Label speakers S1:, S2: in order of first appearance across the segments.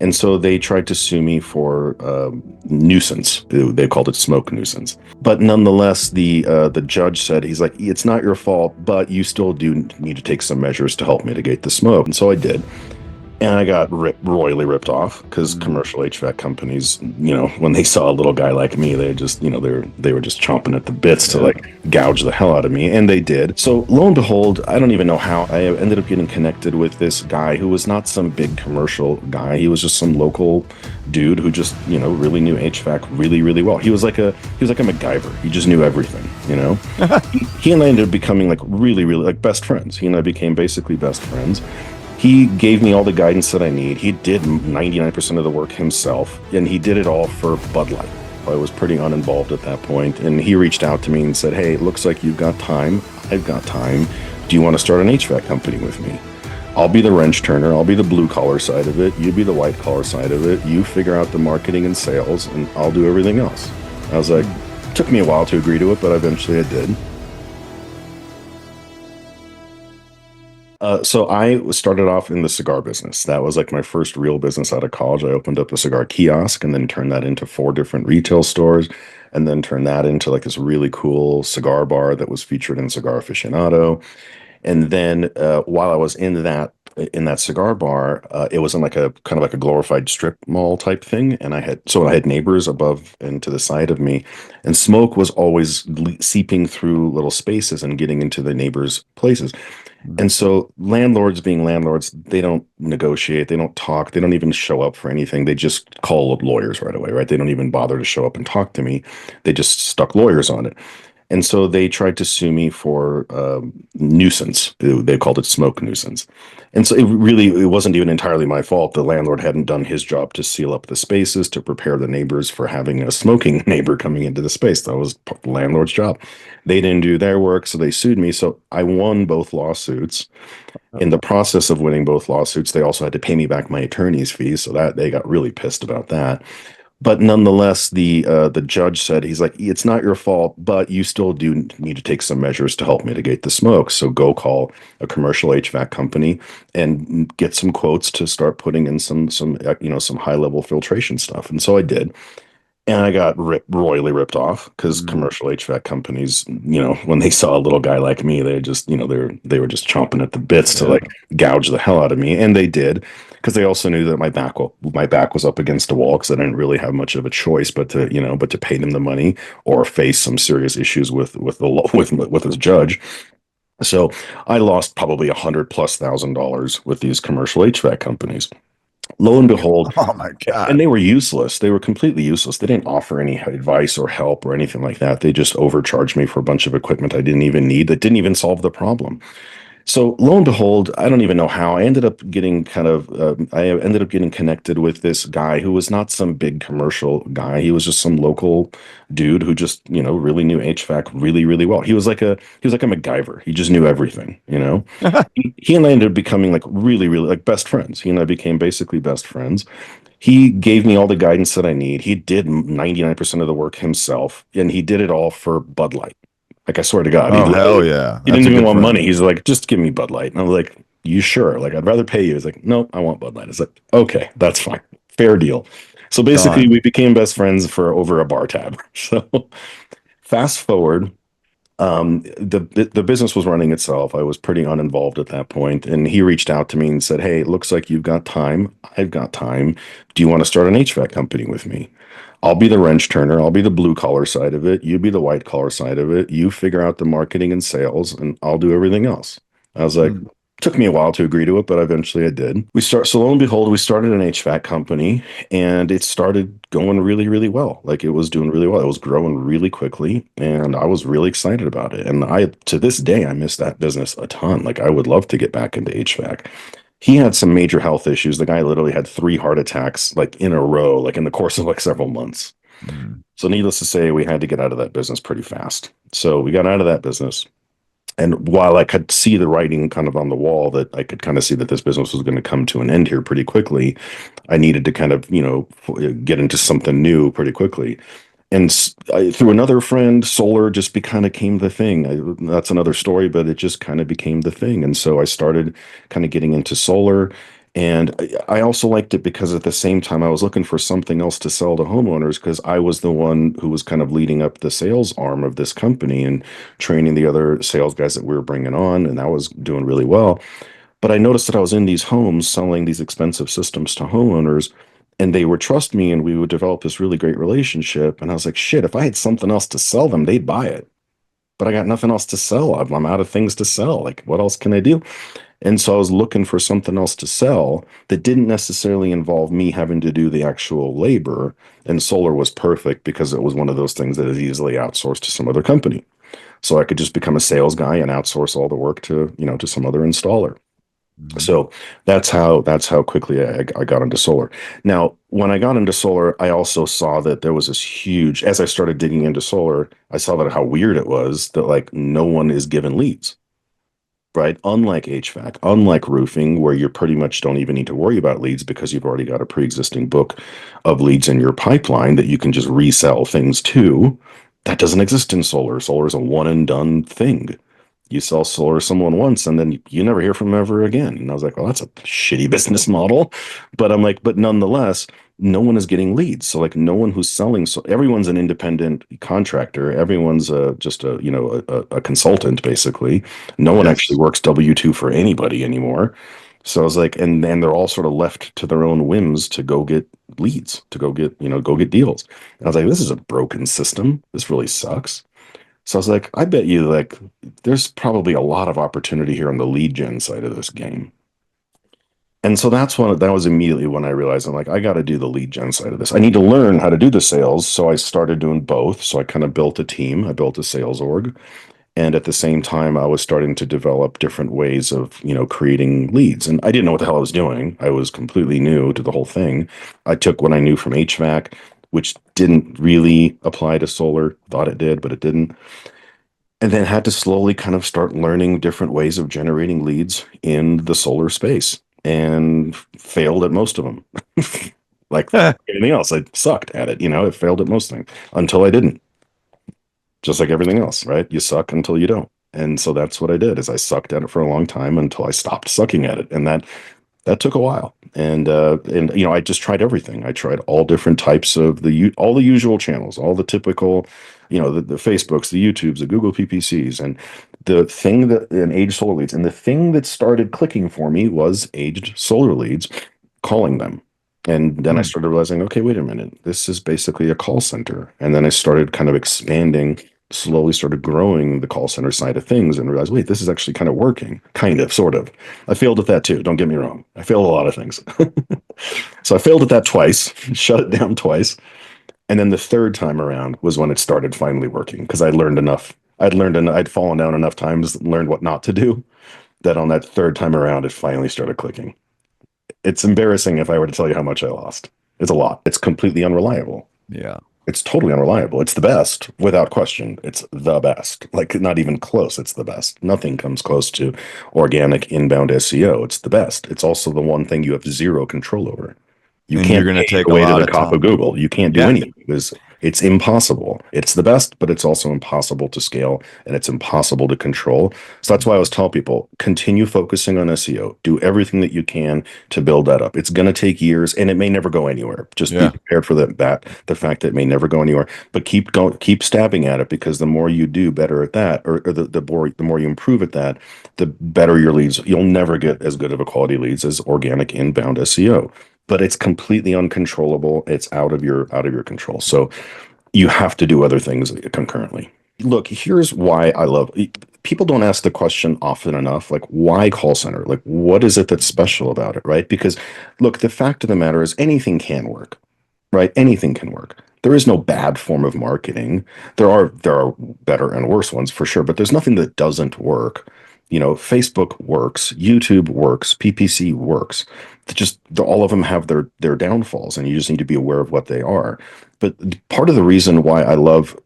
S1: And so they tried to sue me for nuisance. They called it smoke nuisance. But nonetheless, the judge said, he's like, it's not your fault, but you still do need to take some measures to help mitigate the smoke. And so I did. And I got royally ripped off because commercial HVAC companies, when they saw a little guy like me, they just, they were just chomping at the bits to like gouge the hell out of me, and they did. So lo and behold, I don't even know how I ended up getting connected with this guy who was not some big commercial guy. He was just some local dude who just, really knew HVAC really, really well. He was like a MacGyver. He just knew everything, he and I ended up becoming like really, really like best friends. He and I became basically best friends. He gave me all the guidance that I need. He did 99% of the work himself, and he did it all for Bud Light. I was pretty uninvolved at that point, and he reached out to me and said, hey, it looks like you've got time. I've got time. Do you want to start an HVAC company with me? I'll be the wrench turner. I'll be the blue collar side of it. You be the white collar side of it. You figure out the marketing and sales, and I'll do everything else. I was like, took me a while to agree to it, but eventually I did. So I started off in the cigar business. That was like my first real business out of college. I opened up a cigar kiosk and then turned that into 4 different retail stores, and then turned that into like this really cool cigar bar that was featured in Cigar Aficionado. And then while I was in that cigar bar, it was in like a kind of like a glorified strip mall type thing, and I had neighbors above and to the side of me, and smoke was always seeping through little spaces and getting into the neighbors' places. And so landlords being landlords, they don't negotiate, they don't talk, they don't even show up for anything. They just call lawyers right away, right? They don't even bother to show up and talk to me. They just stuck lawyers on it. And so they tried to sue me for nuisance. They called it smoke nuisance. And so it wasn't even entirely my fault. The landlord hadn't done his job to seal up the spaces, to prepare the neighbors for having a smoking neighbor coming into the space. That was the landlord's job. They didn't do their work, so they sued me. So I won both lawsuits. In the process of winning both lawsuits, they also had to pay me back my attorney's fees, so that they got really pissed about that. But nonetheless, the judge said, he's like, it's not your fault, but you still do need to take some measures to help mitigate the smoke. So go call a commercial HVAC company and get some quotes to start putting in some high level filtration stuff. And so I did. And I got royally ripped off because commercial HVAC companies, when they saw a little guy like me, they just, they were just chomping at the bits to like gouge the hell out of me, and they did, because they also knew that my back was up against a wall, because I didn't really have much of a choice but to pay them the money or face some serious issues with his judge. So I lost probably $100,000+ with these commercial HVAC companies. Lo and behold,
S2: Oh my
S1: and
S2: God.
S1: they were useless. They were completely useless. They didn't offer any advice or help or anything like that. They just overcharged me for a bunch of equipment I didn't even need, that didn't even solve the problem. So lo and behold, I don't even know how I ended up getting connected with this guy who was not some big commercial guy. He was just some local dude who just, really knew HVAC really, really well. He was like a MacGyver. He just knew everything. He and I ended up becoming like really, really like best friends. He and I became basically best friends. He gave me all the guidance that I need. He did 99% of the work himself, and he did it all for Bud Light. Like, I swear to God,
S2: Oh, hell yeah.
S1: he
S2: That's
S1: didn't
S2: a
S1: even
S2: good
S1: want
S2: friend.
S1: money. He's like, just give me Bud Light. And I was like, you sure? Like, I'd rather pay you. He's like, no, I want Bud Light. It's like, okay, that's fine. Fair deal. So basically,
S2: Done.
S1: we became best friends for over a bar tab. So fast forward, the business was running itself. I was pretty uninvolved at that point, and he reached out to me and said, hey, it looks like you've got time. I've got time. Do you want to start an HVAC company with me? I'll be the wrench turner. I'll be the blue collar side of it. You be the white collar side of it. You figure out the marketing and sales, and I'll do everything else. I was like,
S2: Mm.
S1: took me a while to agree to it, but eventually I did. So lo and behold, we started an HVAC company, and it started going really, really well. Like, it was doing really well. It was growing really quickly, and I was really excited about it. And to this day, I miss that business a ton. Like, I would love to get back into HVAC. He had some major health issues. The guy literally had 3 heart attacks, like in a row, like in the course of like several months.
S2: Mm.
S1: So needless to say, we had to get out of that business pretty fast. So we got out of that business. And while I could see the writing kind of on the wall, that I could kind of see that this business was going to come to an end here pretty quickly, I needed to kind of, get into something new pretty quickly. And through another friend, solar just kind of came the thing. That's another story, but it just kind of became the thing. And so I started kind of getting into solar. And I also liked it because at the same time, I was looking for something else to sell to homeowners because I was the one who was kind of leading up the sales arm of this company and training the other sales guys that we were bringing on. And that was doing really well. But I noticed that I was in these homes selling these expensive systems to homeowners, and they would trust me and we would develop this really great relationship. And I was like, shit, if I had something else to sell them, they'd buy it. But I got nothing else to sell. I'm out of things to sell. Like, what else can I do? And so I was looking for something else to sell that didn't necessarily involve me having to do the actual labor. And solar was perfect because it was one of those things that is easily outsourced to some other company. So I could just become a sales guy and outsource all the work to, to some other installer.
S2: Mhm.
S1: So that's how quickly I got into solar. Now, when I got into solar, I also saw that there was this huge, as I started digging into solar, I saw that how weird it was that like no one is given leads, right? Unlike HVAC, unlike roofing, where you pretty much don't even need to worry about leads because you've already got a pre-existing book of leads in your pipeline that you can just resell things to. That doesn't exist in solar. Solar is a one and done thing. You sell solar to someone once and then you never hear from them ever again. And I was like, well, that's a shitty business model. But I'm like, but nonetheless, no one is getting leads. So like no one who's selling, so everyone's an independent contractor. Everyone's just a consultant basically. No one actually
S2: Yes.
S1: works W-2 for anybody anymore. So I was like, and then they're all sort of left to their own whims to go get leads, to go get deals. And I was like, this is a broken system. This really sucks. So I was like, I bet you like there's probably a lot of opportunity here on the lead gen side of this game. And so that was immediately when I realized I'm like, I got to do the lead gen side of this. I need to learn how to do the sales. So I started doing both. So I kind of built a team. I built a sales org. And at the same time, I was starting to develop different ways of, creating leads. And I didn't know what the hell I was doing. I was completely new to the whole thing. I took what I knew from HVAC, which didn't really apply to solar. Thought it did, but it didn't. And then had to slowly kind of start learning different ways of generating leads in the solar space and failed at most of them. Like anything else, I sucked at it. It failed at most things until I didn't. Just like everything else, right? You suck until you don't. And so that's what I did is I sucked at it for a long time until I stopped sucking at it. And that took a while. And I just tried everything. I tried all different types of all the usual channels, all the typical, the Facebooks, the YouTubes, the Google PPCs, and the thing that and aged solar leads. And the thing that started clicking for me was aged solar leads, calling them. And then I
S2: Hmm.
S1: started realizing, okay, wait a minute, this is basically a call center. And then I started kind of expanding, slowly started growing the call center side of things and realized, wait, this is actually kind of working, kind of, sort of. I failed at that too. Don't get me wrong. I failed a lot of things. So I failed at that twice, shut it down twice. And then the third time around was when it started finally working because I learned enough. I'd fallen down enough times, learned what not to do, that on that third time around, it finally started clicking. It's embarrassing if I were to tell you how much I lost. It's a lot. It's completely unreliable.
S2: Yeah.
S1: It's totally unreliable. It's the best, without question. It's the best. Like, not even close. It's the best. Nothing comes close to organic inbound SEO. It's the best. It's also the one thing you have zero control over. You
S2: And you're
S1: can't
S2: going to
S1: pay
S2: take
S1: your
S2: a
S1: way to
S2: lot
S1: the
S2: of
S1: top of
S2: time.
S1: Google. You can't do
S2: Yeah.
S1: anything because it's impossible. It's the best, but it's also impossible to scale and it's impossible to control. So that's why I always tell people continue focusing on SEO. Do everything that you can to build that up. It's going to take years and it may never go anywhere. Just be
S2: Yeah.
S1: prepared for the fact that it may never go anywhere. But keep going, keep stabbing at it because the more you do better at that, or the more you improve at that, the better your leads. You'll never get as good of a quality leads as organic inbound SEO, but it's completely uncontrollable. It's out of your control. So you have to do other things concurrently. Look, here's why I love people don't ask the question often enough, like why call center? Like what is it that's special about it, right? Because look, the fact of the matter is anything can work, right? Anything can work. There is no bad form of marketing. There are better and worse ones for sure, but there's nothing that doesn't work. Facebook works, YouTube works, PPC works. All of them have their downfalls, and you just need to be aware of what they are. But part of the reason why I love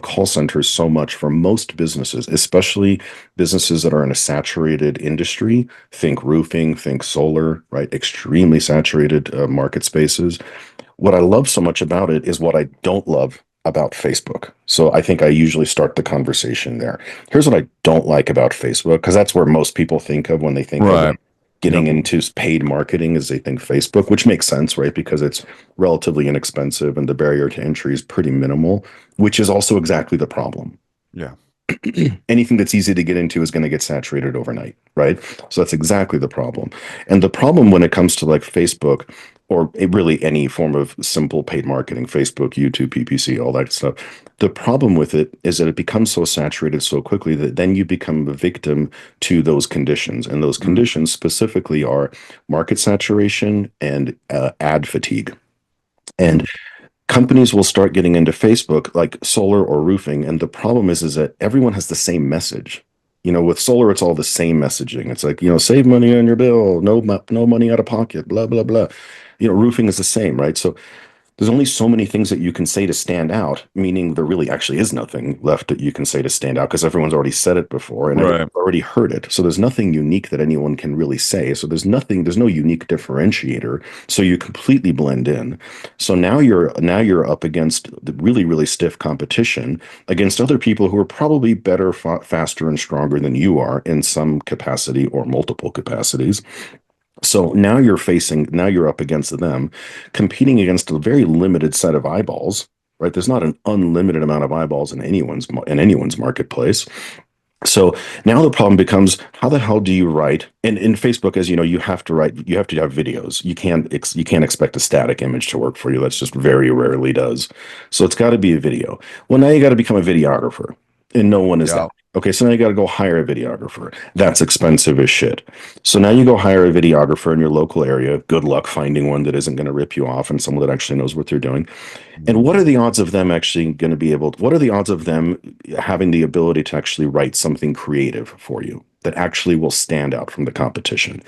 S1: call centers so much for most businesses, especially businesses that are in a saturated industry, think roofing, think solar, right? Extremely saturated market spaces. What I love so much about it is what I don't love about Facebook. So I think I usually start the conversation there. Here's what I don't like about Facebook, because that's where most people think of when they think of
S2: Right.
S1: like getting
S2: Yep.
S1: into paid marketing as they think Facebook, which makes sense, right? Because it's relatively inexpensive and the barrier to entry is pretty minimal, which is also exactly the problem.
S2: Yeah.
S1: Anything that's easy to get into is going to get saturated overnight, right? So that's exactly the problem. And the problem when it comes to like Facebook or really any form of simple paid marketing, Facebook, YouTube, PPC, all that stuff, the problem with it is that it becomes so saturated so quickly that then you become a victim to those conditions. And those
S2: Mm.
S1: conditions specifically are market saturation and ad fatigue. And
S2: Mm.
S1: companies will start getting into Facebook, like solar or roofing, and the problem is that everyone has the same message. With solar, it's all the same messaging. It's like, save money on your bill, no money out of pocket, blah blah blah. Roofing is the same, right? So there's only so many things that you can say to stand out, meaning there really actually is nothing left that you can say to stand out because everyone's already said it before and everyone's
S2: Right.
S1: already heard it. So there's nothing unique that anyone can really say. So there's no unique differentiator. So you completely blend in. So now you're up against the really, really stiff competition against other people who are probably better, faster, and stronger than you are in some capacity or multiple capacities. So now you're up against them, competing against a very limited set of eyeballs, right? There's not an unlimited amount of eyeballs in anyone's marketplace. So now the problem becomes how the hell do you write? And in Facebook, as you know, you have to have videos. You can't expect a static image to work for you. That's just very rarely does. So it's got to be a video. Well, now you got to become a videographer, and no one is that.
S2: Yeah.
S1: Okay, so now you got to go hire a videographer. That's expensive as shit. So now you go hire a videographer in your local area. Good luck finding one that isn't going to rip you off and someone that actually knows what they're doing. And what are
S2: Mhm.
S1: the odds of them actually going to be able what are the odds of them having the ability to actually write something creative for you that actually will stand out from the competition?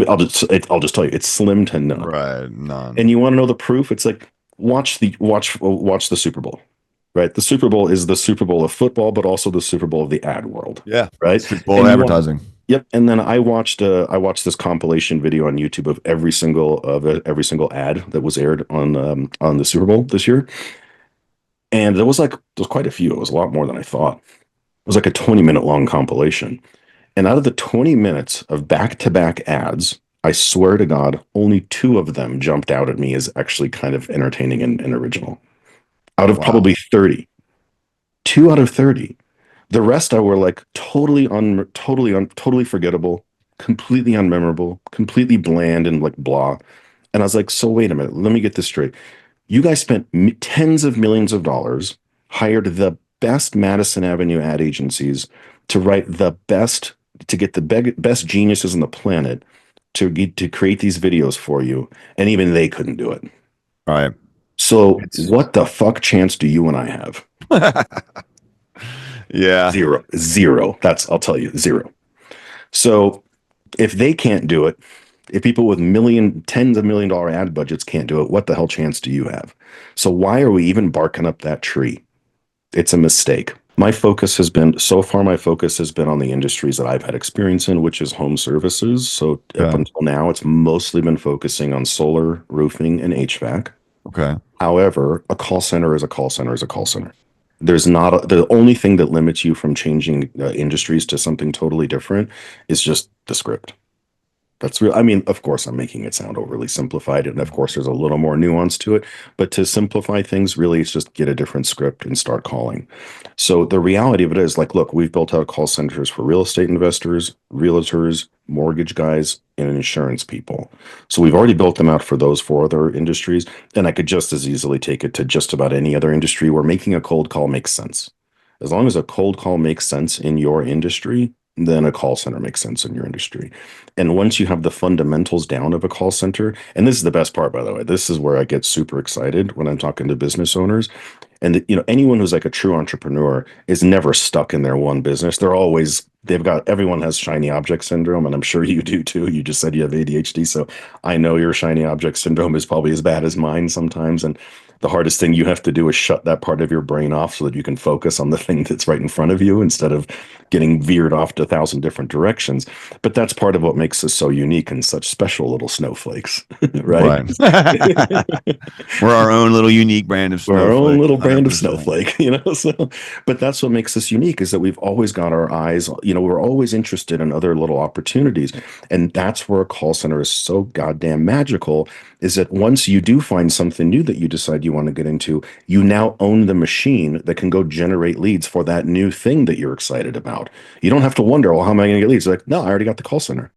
S1: I'll just tell you, it's slim to none.
S2: Right.
S1: And
S2: None.
S1: you want to know the proof? It's like watch the Super Bowl, right? The Super Bowl is the Super Bowl of football, but also the Super Bowl of the ad world,
S2: Yeah.
S1: right?
S2: Super Bowl
S1: And you want
S2: advertising.
S1: Yep. And then I watched this compilation video on YouTube of every single ad that was aired on the Super Bowl this year. And there was quite a few. It was a lot more than I thought. It was like a 20-minute long compilation. And out of the 20 minutes of back-to-back ads, I swear to God, only two of them jumped out at me as actually kind of entertaining and original. Out of
S2: Wow.
S1: probably 30. Two out of 30. The rest I were like totally forgettable, completely unmemorable, completely bland and like blah. And I was like, so wait a minute, let me get this straight. You guys spent tens of millions of dollars, hired the best Madison Avenue ad agencies to write to get the best geniuses on the planet to create these videos for you, and even they couldn't do it.
S2: All right.
S1: So
S2: It's
S1: what the fuck chance do you and I have?
S2: yeah.
S1: Zero, zero. I'll tell you, zero. So if they can't do it, if people with tens of million dollar ad budgets can't do it, what the hell chance do you have? So why are we even barking up that tree? It's a mistake. So far, my focus has been on the industries that I've had experience in, which is home services. So up
S2: Okay.
S1: until now, it's mostly been focusing on solar, roofing, and HVAC.
S2: Okay.
S1: However, a call center is a call center is a call center. The only thing that limits you from changing industries to something totally different is just the script. That's real. I mean, of course, I'm making it sound overly simplified, and of course, there's a little more nuance to it. But to simplify things, really, it's just get a different script and start calling. So the reality of it is, like, look, we've built out call centers for real estate investors, realtors, mortgage guys, and insurance people. So we've already built them out for those four other industries, and I could just as easily take it to just about any other industry where making a cold call makes sense. As long as a cold call makes sense in your industry, then a call center makes sense in your industry. And once you have the fundamentals down of a call center, and this is the best part, by the way, this is where I get super excited when I'm talking to business owners. And anyone who's like a true entrepreneur is never stuck in their one business. Everyone has shiny object syndrome, and I'm sure you do too. You just said you have ADHD, so I know your shiny object syndrome is probably as bad as mine sometimes. The hardest thing you have to do is shut that part of your brain off so that you can focus on the thing that's right in front of you instead of getting veered off to 1,000 different directions. But that's part of what makes us so unique and such special little snowflakes, right?
S2: Right. We're our own little unique brand of
S1: We're our own
S2: snowflake.
S1: little brand of
S2: 100%.
S1: snowflake, so, but that's what makes us unique is that we've always got our eyes, we're always interested in other little opportunities. And that's where a call center is so goddamn magical, is that once you do find something new that you decide you want to get into, you now own the machine that can go generate leads for that new thing that you're excited about. You don't have to wonder, well, how am I going to get leads? Like, no, I already got the call center.